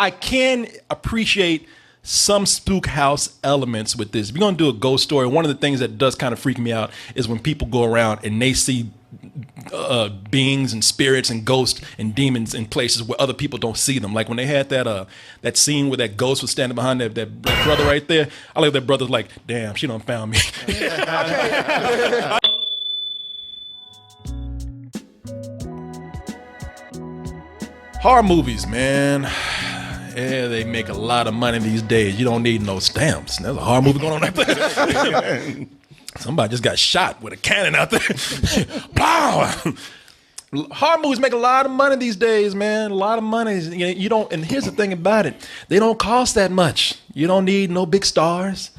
I can appreciate some spook house elements with this. If you're gonna do a ghost story, one of the things that does kind of freak me out is when people go around and they see beings and spirits and ghosts and demons in places where other people don't see them. Like when they had that scene where that ghost was standing behind that brother right there. I like that brother's like, damn, she done found me. Horror movies, man. Yeah, they make a lot of money these days. You don't need no stamps. There's a horror movie going on right there. Somebody just got shot with a cannon out there. Pow! Horror movies make a lot of money these days, man. A lot of money. You don't. And here's the thing about it: they don't cost that much. You don't need no big stars.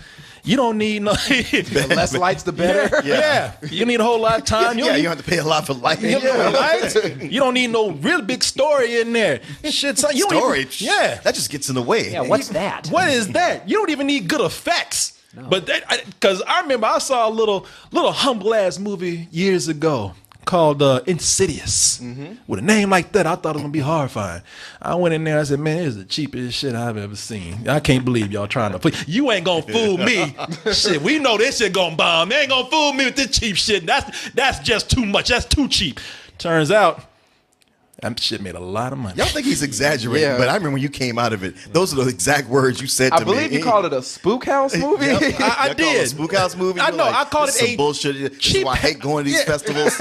You don't need no. The less lights, the better. Yeah. You need a whole lot of time. You don't have to pay a lot for lighting. You don't need no real big story in there. Shit, son, you don't even, yeah, that just gets in the way. Yeah, what's that? What is that? You don't even need good effects. No. But because I remember I saw a little humble ass movie years ago called Insidious. With a name like that, I thought it was gonna be horrifying. I went in there, I said, man, this is the cheapest shit I've ever seen. I can't believe y'all trying to play. You ain't gonna fool me. Shit, we know this shit gonna bomb. They ain't gonna fool me with this cheap shit. That's just too much. That's too cheap. Turns out that shit made a lot of money. Y'all think he's exaggerating, but I remember when you came out of it, those are the exact words you said to me. I believe you called it a spook house movie. Yep. I did. A spook house movie. I know. I called it a bullshit. Cheap. I hate going to these festivals.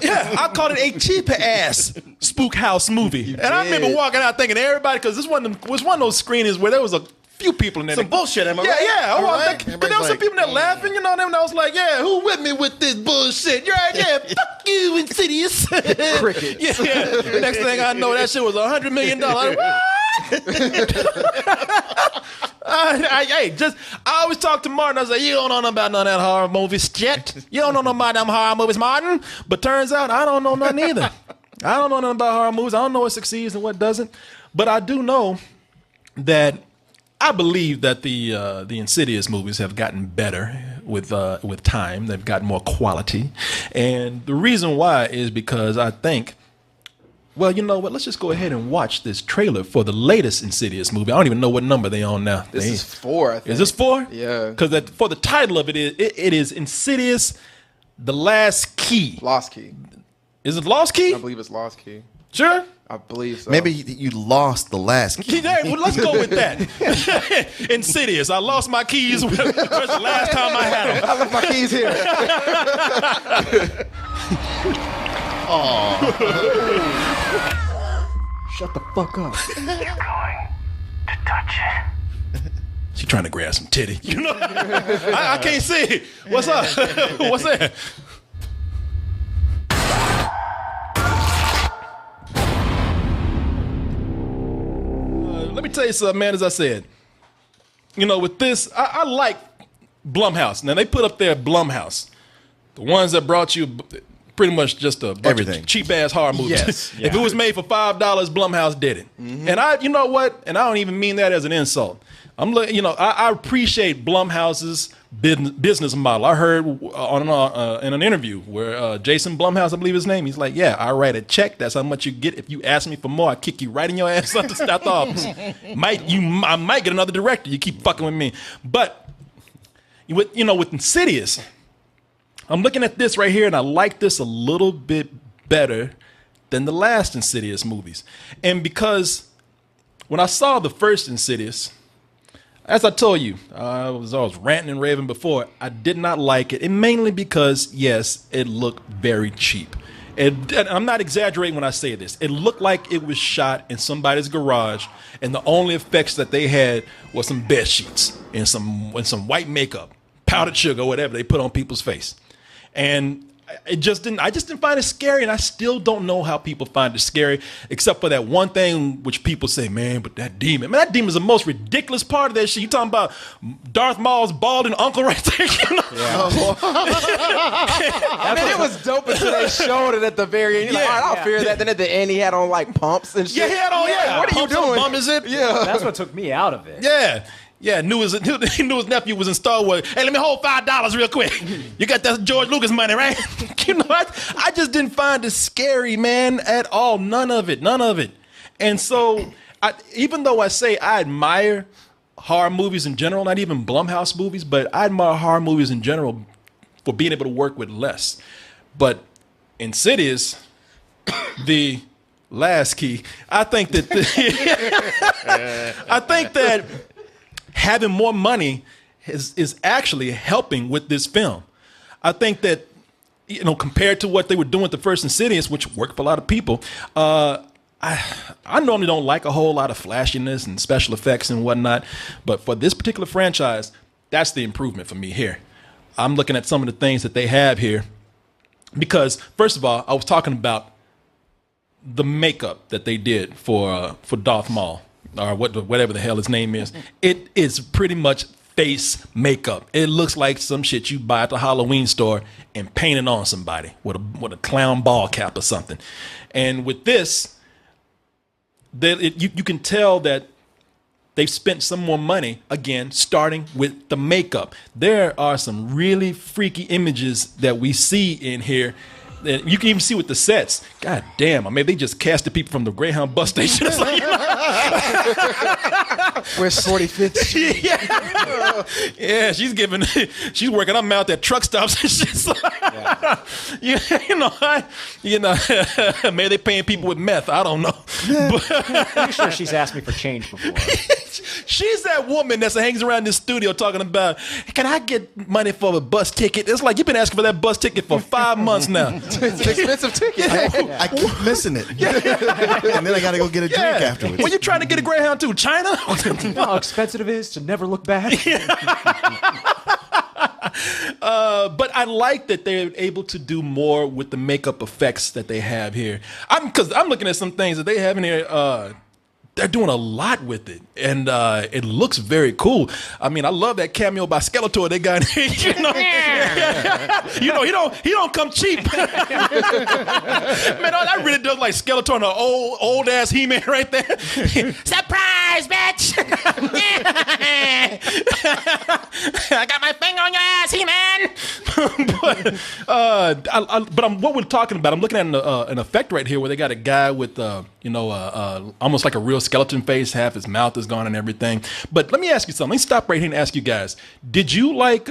Yeah, I called it a cheap ass spook house movie. And I remember walking out thinking everybody, because this was one of those screenings where there was a few people in there. Some bullshit, am I right? Yeah. There was some people there laughing, you know, and I was like, yeah, who with me with this bullshit? You're right, yeah, fuck you, Insidious. Cricket. Yeah. The next thing I know, that shit was $100 million. What? I always talk to Martin. I was like, you don't know nothing about none of that horror movies shit. You don't know nothing about them horror movies, Martin. But turns out I don't know nothing either. I don't know nothing about horror movies. I don't know what succeeds and what doesn't. But I do know that I believe that the Insidious movies have gotten better with time. They've gotten more quality, and the reason why is because I think, well, you know what? Let's just go ahead and watch this trailer for the latest Insidious movie. I don't even know what number they on now. This is 4. I think. Is this 4? Yeah. Because for the title of it is Insidious: The Last Key. Lost Key. Is it Lost Key? I believe it's Lost Key. Sure. I believe so. Maybe you lost the last key. Well, let's go with that. Insidious. I lost my keys. Where's the last time I had them? I left my keys here. Shut the fuck up. You're going to touch it. She trying to grab some titty. You know, I can't see. What's up? What's that? Let me tell you something, man. As I said, you know, with this, I like Blumhouse. Now they put up there Blumhouse, the ones that brought you pretty much just a bunch of cheap ass horror movies. Yes. If it was made for $5, Blumhouse did it. And you know what? And I don't even mean that as an insult. I appreciate Blumhouse's business model. I heard in an interview where Jason Blumhouse, I believe his name, he's like, yeah, I write a check. That's how much you get. If you ask me for more, I kick you right in your ass out the office. I might get another director. You keep fucking with me. But with Insidious, I'm looking at this right here, and I like this a little bit better than the last Insidious movies. And because when I saw the first Insidious, as I told you, I was ranting and raving before. I did not like it, and mainly because, yes, it looked very cheap. And I'm not exaggerating when I say this. It looked like it was shot in somebody's garage, and the only effects that they had was some bed sheets and some white makeup, powdered sugar, whatever they put on people's face. And I just didn't find it scary, and I still don't know how people find it scary, except for that one thing which people say, man, but that demon. Man, that demon is the most ridiculous part of that shit. You talking about Darth Maul's balding uncle right there? You know? I mean, it was dope until they showed it at the very end. You're like, all right, I'll fear that. Then at the end, he had on like pumps and shit. Yeah, he had on, What are you doing? Bum is it? Yeah. That's what took me out of it. Yeah. Yeah, he knew his nephew was in Star Wars. Hey, let me hold $5 real quick. You got that George Lucas money, right? You know, I just didn't find it scary, man, at all. None of it. And so even though I say I admire horror movies in general, not even Blumhouse movies, but I admire horror movies in general for being able to work with less. But Insidious, the last key, I think that I think that having more money is actually helping with this film. I think that, you know, compared to what they were doing with the first Insidious, which worked for a lot of people, I normally don't like a whole lot of flashiness and special effects and whatnot, but for this particular franchise, that's the improvement for me here. I'm looking at some of the things that they have here because, first of all, I was talking about the makeup that they did for Darth Maul, or whatever the hell his name is. It is pretty much face makeup. It looks like some shit you buy at the Halloween store and paint it on somebody with a clown ball cap or something. And with this, you can tell that they've spent some more money, again, starting with the makeup. There are some really freaky images that we see in here. And you can even see with the sets. God damn, I mean, they just casted people from the Greyhound bus station. It's like, Where's 45th Street? Yeah, she's working them out at truck stops and shit. So, maybe they paying people with meth. I don't know. Pretty sure she's asked me for change before. She's that woman that hangs around this studio talking about, can I get money for a bus ticket? It's like you've been asking for that bus ticket for 5 months now. It's an expensive ticket. I keep missing it. And then I got to go get a drink afterwards. Where you trying to get a Greyhound to? China? You know how expensive it is to never look back? But I like that they're able to do more with the makeup effects that they have here. Because I'm looking at some things that they have in here. They're doing a lot with it, and it looks very cool. I mean, I love that cameo by Skeletor they got in here. He don't come cheap. Man, that really does like Skeletor, the old ass He-Man right there. Surprise, bitch! I got my finger on your ass, He-Man. But what we're talking about, I'm looking at an effect right here where they got a guy with almost like a real skeleton face, half his mouth is gone and everything. But let me ask you something. Let me stop right here and ask you guys. Did you like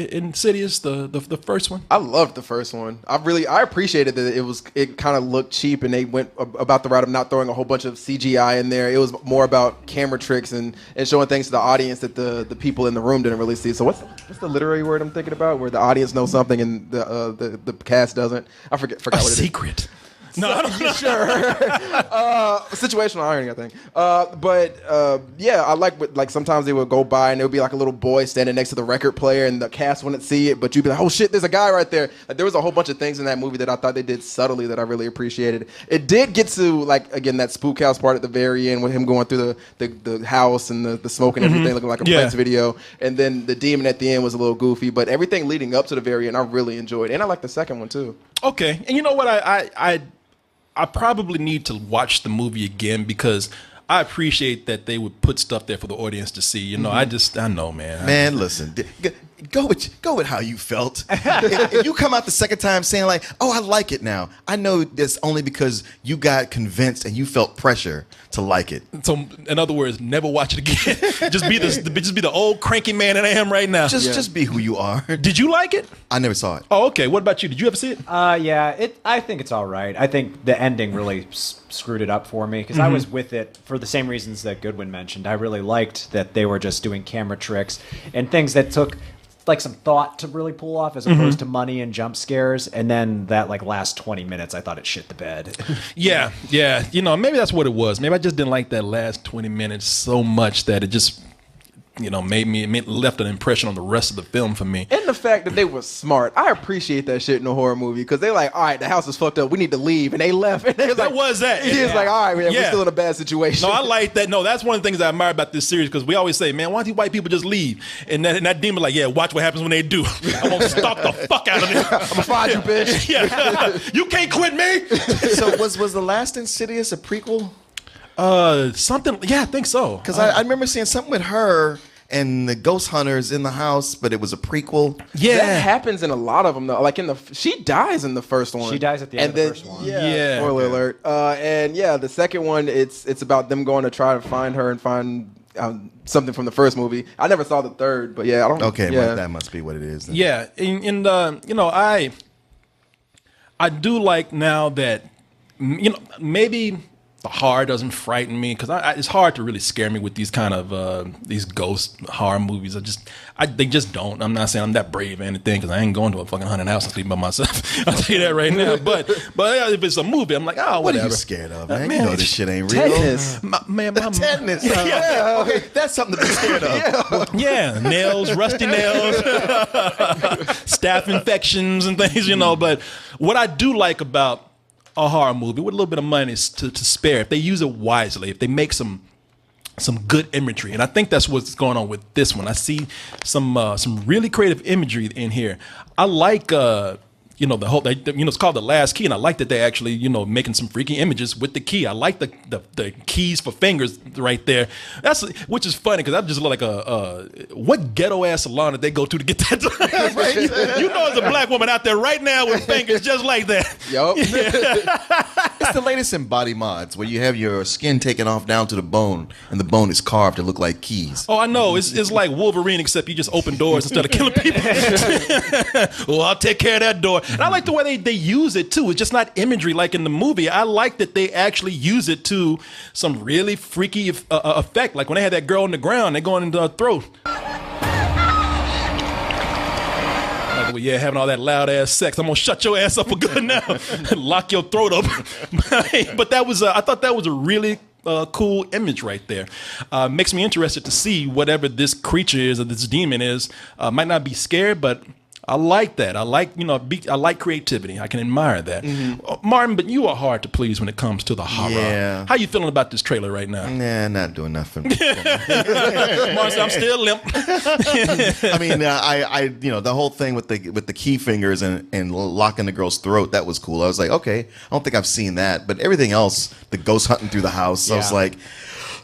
Insidious, the first one? I loved the first one. I appreciated that it kind of looked cheap and they went about the route of not throwing a whole bunch of CGI in there. It was more about camera tricks and showing things to the audience that the people in the room didn't really see. So what's the literary word I'm thinking about where the audience knows something and the cast doesn't? I forgot what it is. A secret. No, I don't know. Sure. Situational irony, I think. Yeah, I like sometimes they would go by and there would be like a little boy standing next to the record player and the cast wouldn't see it, but you'd be like, oh shit, there's a guy right there. Like, there was a whole bunch of things in that movie that I thought they did subtly that I really appreciated. It did get to, like, again, that spook house part at the very end with him going through the house and the smoke and everything looking like a Prince video. And then the demon at the end was a little goofy, but everything leading up to the very end I really enjoyed. And I like the second one too. Okay. And you know what? I probably need to watch the movie again because I appreciate that they would put stuff there for the audience to see. You know, I know, man. Man, listen, go with how you felt. If you come out the second time saying like, "Oh, I like it now," I know this only because you got convinced and you felt pressure to like it. So, in other words, never watch it again. just be the old cranky man that I am right now. Just be who you are. Did you like it? I never saw it. Oh, okay. What about you? Did you ever see it? Yeah. I think it's all right. I think the ending really screwed it up for me because I was with it for the same reasons that Goodwin mentioned. I really liked that they were just doing camera tricks and things that took like some thought to really pull off as opposed to money and jump scares. And then that like last 20 minutes, I thought it shit the bed. Yeah. You know, maybe that's what it was. Maybe I just didn't like that last 20 minutes so much that it just, you know, left an impression on the rest of the film for me. And the fact that they were smart. I appreciate that shit in a horror movie because they like, all right, the house is fucked up. We need to leave. And they left. And they was That like, was that. He was like, all right, man, we're still in a bad situation. No, I like that. No, that's one of the things I admire about this series because we always say, man, why don't these white people just leave? And that demon like, yeah, watch what happens when they do. I'm going to stalk the fuck out of them. I'm going to find you, bitch. Yeah. You can't quit me. So was the last Insidious a prequel? Something. Yeah, I think so. Because I remember seeing something with her. and the ghost hunter's in the house, but it was a prequel. Yeah. That happens in a lot of them though. Like she dies in the first one. She dies at the end of the first one. Yeah. Spoiler alert. And yeah, the second one, it's about them going to try to find her and find something from the first movie. I never saw the third, but yeah, I don't. Okay, yeah. well, that must be what it is. Then. Yeah, and you know, I do like now that you know maybe the horror doesn't frighten me because it's hard to really scare me with these kind of these ghost horror movies. They just don't. I'm not saying I'm that brave or anything because I ain't going to a fucking haunted house and sleeping by myself. I'll tell you that right now. But yeah, if it's a movie, I'm like, oh, What whatever. are you scared of, man? You know this shit ain't real. Tetanus. Man, Tetanus. Yeah. Okay, that's something to be scared of. Yeah, nails, rusty nails, staph infections and things, you know. But what I do like about a horror movie with a little bit of money to spare, if they use it wisely, if they make some good imagery, and I think that's what's going on with this one. I see some really creative imagery in here. I like you know the whole it's called The Last Key, and I like that they actually making some freaky images with the key. I like the keys for fingers right there. Which is funny because that just look like what ghetto ass salon did they go to get that done? You know, there's a black woman out there right now with fingers just like that. Yup. It's the latest in body mods where you have your skin taken off down to the bone, and the bone is carved to look like keys. Oh, I know. It's like Wolverine, except you just open doors instead of killing people. Well, I'll take care of that door. And I like the way they use it, too. It's just not imagery like in the movie. I like that they actually use it to some really freaky effect. Like when they had that girl on the ground, they going into her throat. Like, well, yeah, having all that loud ass sex. I'm gonna shut your ass up for good now. Lock your throat up. But that was, I thought that was a really cool image right there. Makes me interested to see whatever this creature is or this demon is. Might not be scared, but I like that. I like, I like creativity. I can admire that. Martin, but you are hard to please when it comes to the horror. Yeah. How you feeling about this trailer right now? Nah, not doing nothing. Martin, I'm still limp. I mean, I the whole thing with the key fingers and locking the girl's throat, that was cool. I was like, okay, I don't think I've seen that, but everything else, the ghost hunting through the house, I was like,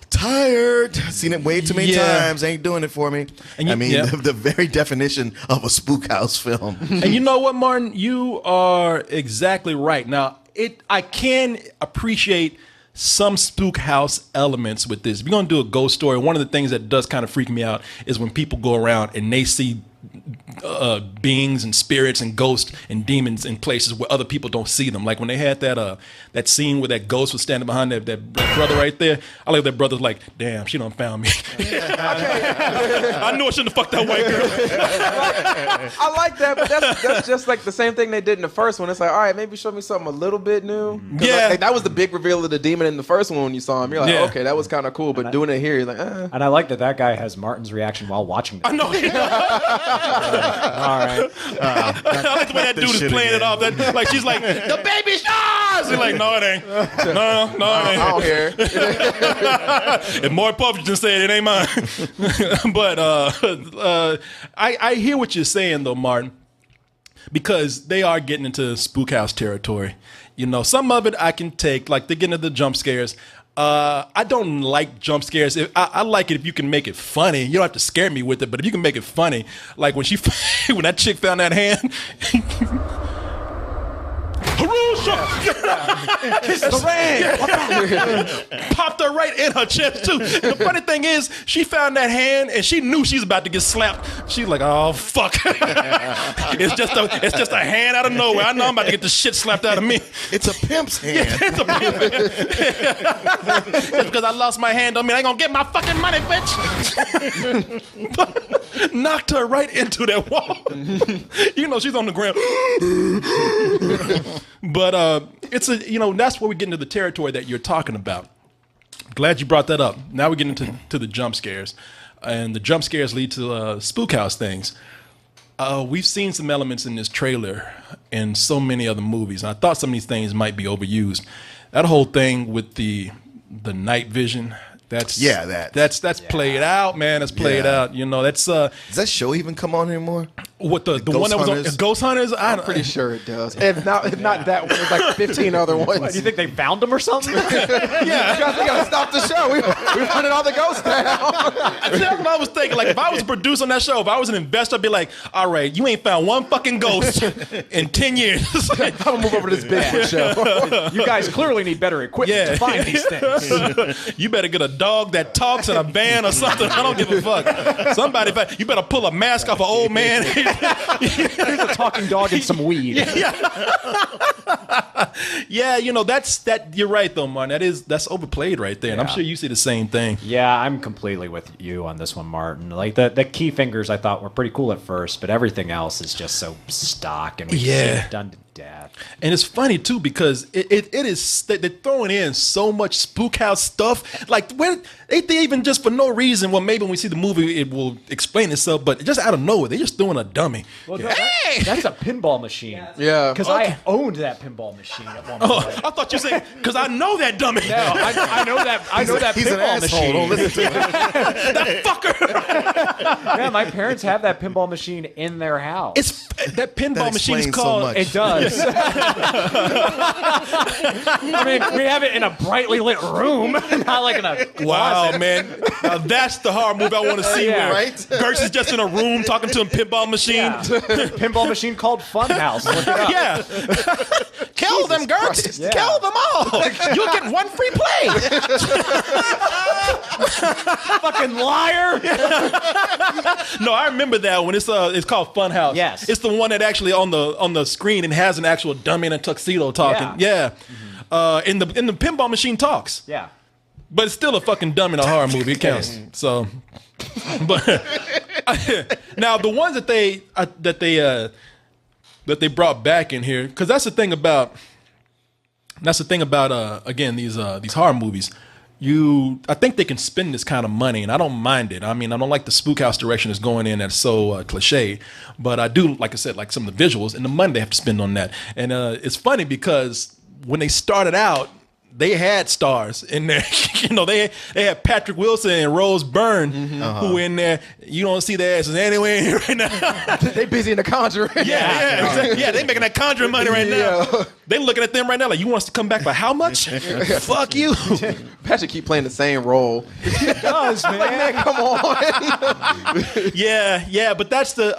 tired. Seen it way too many times. Ain't doing it for me. And the very definition of a spook house film. And you know what, Martin? You are exactly right. Now, I can appreciate some spook house elements with this. If you're going to do a ghost story, one of the things that does kind of freak me out is when people go around and they see beings and spirits and ghosts and demons in places where other people don't see them. Like when they had that scene where that ghost was standing behind that brother right there. I like that brother's like, damn, she done found me. I knew I shouldn't have fucked that white girl. I like that, but that's just like the same thing they did in the first one. It's like, all right, maybe show me something a little bit new. Yeah. Like, that was the big reveal of the demon in the first one when you saw him. You're like, Yeah. okay, that was kind of cool, but doing it here, you're like, And I like that guy has Martin's reaction while watching this. I know. All right. I like the way that dude is playing it off. Like she's like, the baby's yours. He's like, no, it ain't. No, it ain't. I don't hear. If more Puffington said it ain't mine. But I hear what you're saying though, Martin, because they are getting into spook house territory. Some of it I can take, like they're getting into the jump scares. I don't like jump scares. I like it if you can make it funny. You don't have to scare me with it, but if you can make it funny, like when when that chick found that hand. Popped her right in her chest too. The funny thing is, she found that hand and she knew she was about to get slapped. She's like, "Oh fuck!" It's just a hand out of nowhere. I know I'm about to get the shit slapped out of me. It's a pimp's hand. It's a pimp hand. Just because I lost my hand don't mean I ain't gonna get my fucking money, bitch. Knocked her right into that wall. She's on the ground. But it's that's where we get into the territory that you're talking about. Glad you brought that up. Now we're getting into the jump scares, and the jump scares lead to spook house things. We've seen some elements in this trailer in so many other movies, and I thought some of these things might be overused. That whole thing with the night vision That's that. That's played out, man. That's played Yeah. out. You know, that's Does that show even come on anymore? what the Ghost one that was on Hunters? Ghost Hunters. I'm pretty sure it does. If not that one, there's like 15 other ones. Do you think they found him or something? Yeah, You guys gotta stop the show. We're running all the ghosts down. that's what I was thinking. Like, if I was a producer on that show, if I was an investor, I'd be like, all right, you ain't found one fucking ghost in 10 years. I'm gonna move over to this Bigfoot show. You guys clearly need better equipment to find these things. You better get a dog that talks and a van or something. I don't give a fuck. Somebody, you better pull a mask off an old man. Here's a talking dog and some weed. Yeah, you know, you're right though, Martin. That's overplayed right there. And I'm Yeah. sure you see the same thing. Yeah, I'm completely with you on this one, Martin. Like the key fingers I thought were pretty cool at first, but everything else is just so stock and we've seen it done to death. And it's funny too because it is they're throwing in so much spook house stuff. Like when they even just for no reason. Well, maybe when we see the movie it will explain itself, but just out of nowhere they're just throwing a dummy. Well, no, Hey! that's a pinball machine. Yeah. Because I owned that pinball machine at one Oh, point. I thought you said because I know that dummy. No, I know that. I know that He's an pinball asshole. machine. Don't listen to him. That fucker. Yeah, my parents have that pinball machine in their house. It's that pinball That machine's explains so called. much. It does. I mean, we have it in a brightly lit room, not like in a Wow, closet. man. Now that's the horror movie I want to see. Yeah. Where Right? Gertz is just in a room talking to a pinball machine. Yeah. Pinball machine called Funhouse. Look it up. Yeah. Kill them, Gertz. Christ. Yeah. Kill them all. You'll get one free play. Fucking liar. No, I remember that one. It's called Funhouse. Yes. It's the one that actually on the screen and has an actual dummy in a tuxedo talking. Yeah. In the pinball machine talks. Yeah. But it's still a fucking dummy in a horror movie. It counts. So, but now the ones that they brought back in here, because that's the thing about again these horror movies. I think they can spend this kind of money, and I don't mind it. I mean, I don't like the spook house direction that's going in that's so cliche, but I do, like I said, like some of the visuals and the money they have to spend on that. And it's funny because when they started out, they had stars in there. You know, they had Patrick Wilson and Rose Byrne who in there. You don't see their asses anywhere in here right now. They busy in the Conjuring. Yeah, exactly. Yeah, they making that Conjuring money right now. Yeah. They looking at them right now like, you want us to come back for how much? Fuck you. Patrick keep playing the same role. It does, man. Man, come on. Yeah, but that's the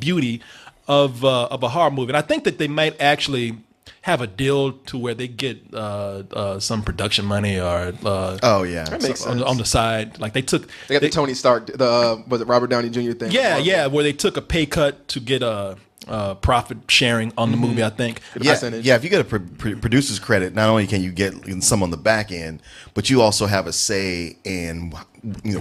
beauty of a horror movie. And I think that they might actually have a deal to where they get some production money or Oh yeah. That makes on, sense. on the side. Like they got the Tony Stark, was it Robert Downey Jr. thing? yeah, where they took a pay cut to get a profit sharing on the movie. I think. Yeah, percentage. yeah. If you get a producer's credit, not only can you get some on the back end, but you also have a say in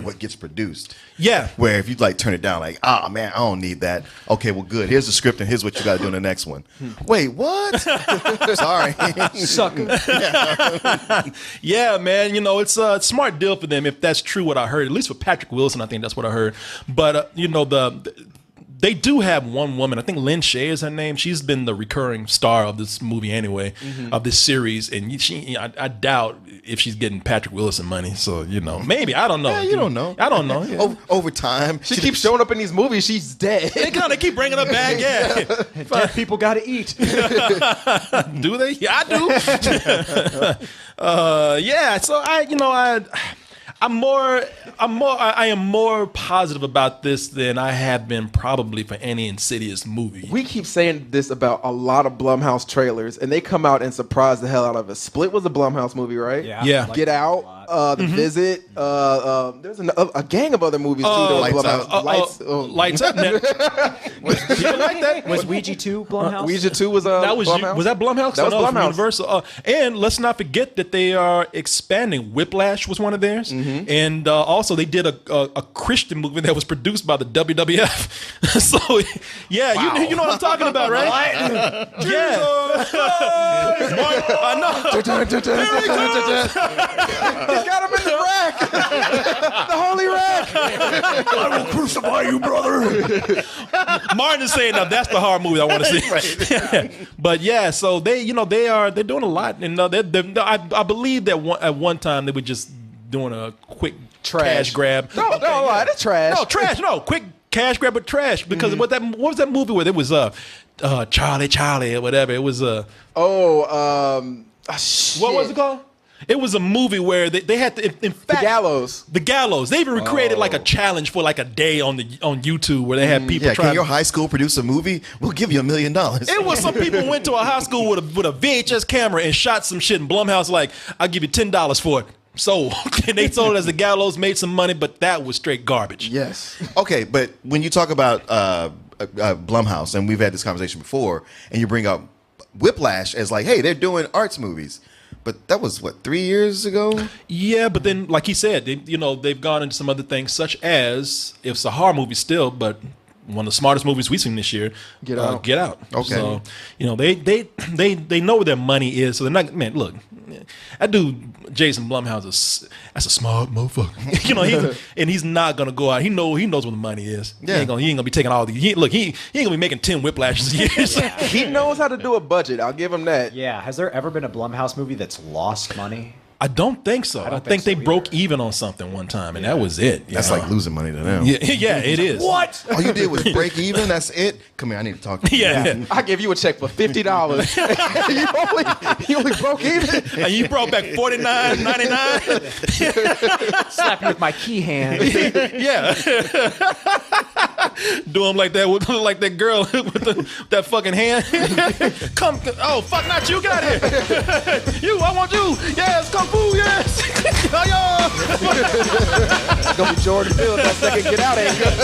what gets produced. Yeah. Where if you like turn it down, like, ah man, I don't need that. Okay, well good. Here's the script and here's what you got to do in the next one. Wait, what? Sorry. Sucker. Yeah, man. It's a smart deal for them if that's true. What I heard, at least for Patrick Wilson, I think that's what I heard. But they do have one woman. I think Lynn Shay is her name. She's been the recurring star of this movie anyway, of this series. And I doubt if she's getting Patrick Wilson money. So, maybe. I don't know. Yeah, you don't know. I don't know. Yeah. Over time, She keeps showing up in these movies. She's dead. They kind of keep bringing her back. Yeah. Dead people got to eat. Do they? Yeah, I do. Yeah. So I am more positive about this than I have been probably for any Insidious movie. We keep saying this about a lot of Blumhouse trailers, and they come out and surprise the hell out of us. Split was a Blumhouse movie, right? Yeah. Get Out, The Visit. There's a gang of other movies too. That were Lights Blumhouse. Out. Lights. Lights Up. People like that. Was Ouija 2 Blumhouse? Ouija 2 was That was Blumhouse. was that Blumhouse? That was I know it's from Blumhouse. Universal. And let's not forget that they are expanding. Whiplash was one of theirs, and also they did a Christian movie that was produced by the WWF. So yeah, you know what I'm talking about, right? Yeah. I know. He's got him in the rack. The holy rack. I will crucify you, brother. Martin is saying, now that's the horror movie I want to see. But yeah, so they're doing a lot, and I believe that at one time they were just doing a quick Trash. cash grab. No, that's trash. No, trash. No, quick cash grab, but trash. Because what was that movie with? It was Charlie or whatever. It was shit. what was it called? It was a movie where they had to, in fact, The Gallows. They even recreated like a challenge for like a day on YouTube where they had people Yeah, trying. can your high school produce a movie? We'll give you $1 million. It was some people went to a high school with a VHS camera and shot some shit, and Blumhouse like, I'll give you $10 for it. So and they sold it as the Gallows, made some money, but that was straight garbage. Yes. Okay, but when you talk about Blumhouse, and we've had this conversation before, and you bring up Whiplash as like, hey, they're doing arts movies. But that was, what, 3 years ago? Yeah, but then, like he said, they've gone into some other things, such as, it's a horror movie still, but one of the smartest movies we've seen this year, Get Out. Get Out. Okay. So, they know where their money is, so they're not, man, look, that dude, Jason Blumhouse, that's a smart motherfucker. He's not going to go out. He knows where the money is. Yeah. He ain't gonna be taking all these. He ain't going to be making 10 Whiplashes a year. He knows how to do a budget. I'll give him that. Yeah, has there ever been a Blumhouse movie that's lost money? I don't think so. I don't think think they so broke either. even on something one time, and that was it. That's like losing money to them. Yeah, it is. What? All you did was break even? That's it? Come here, I need to talk to you. Yeah. I give you a check for $50. you only broke even. And you brought back $49.99. Slap you with my key hand. Yeah. Do him like that with like that girl with that fucking hand. Come, oh fuck, not you, get out of here. You, I want you. Yes, kung fu, yes. Oh, It's gonna be Jordan Field that second get out. Ain't good.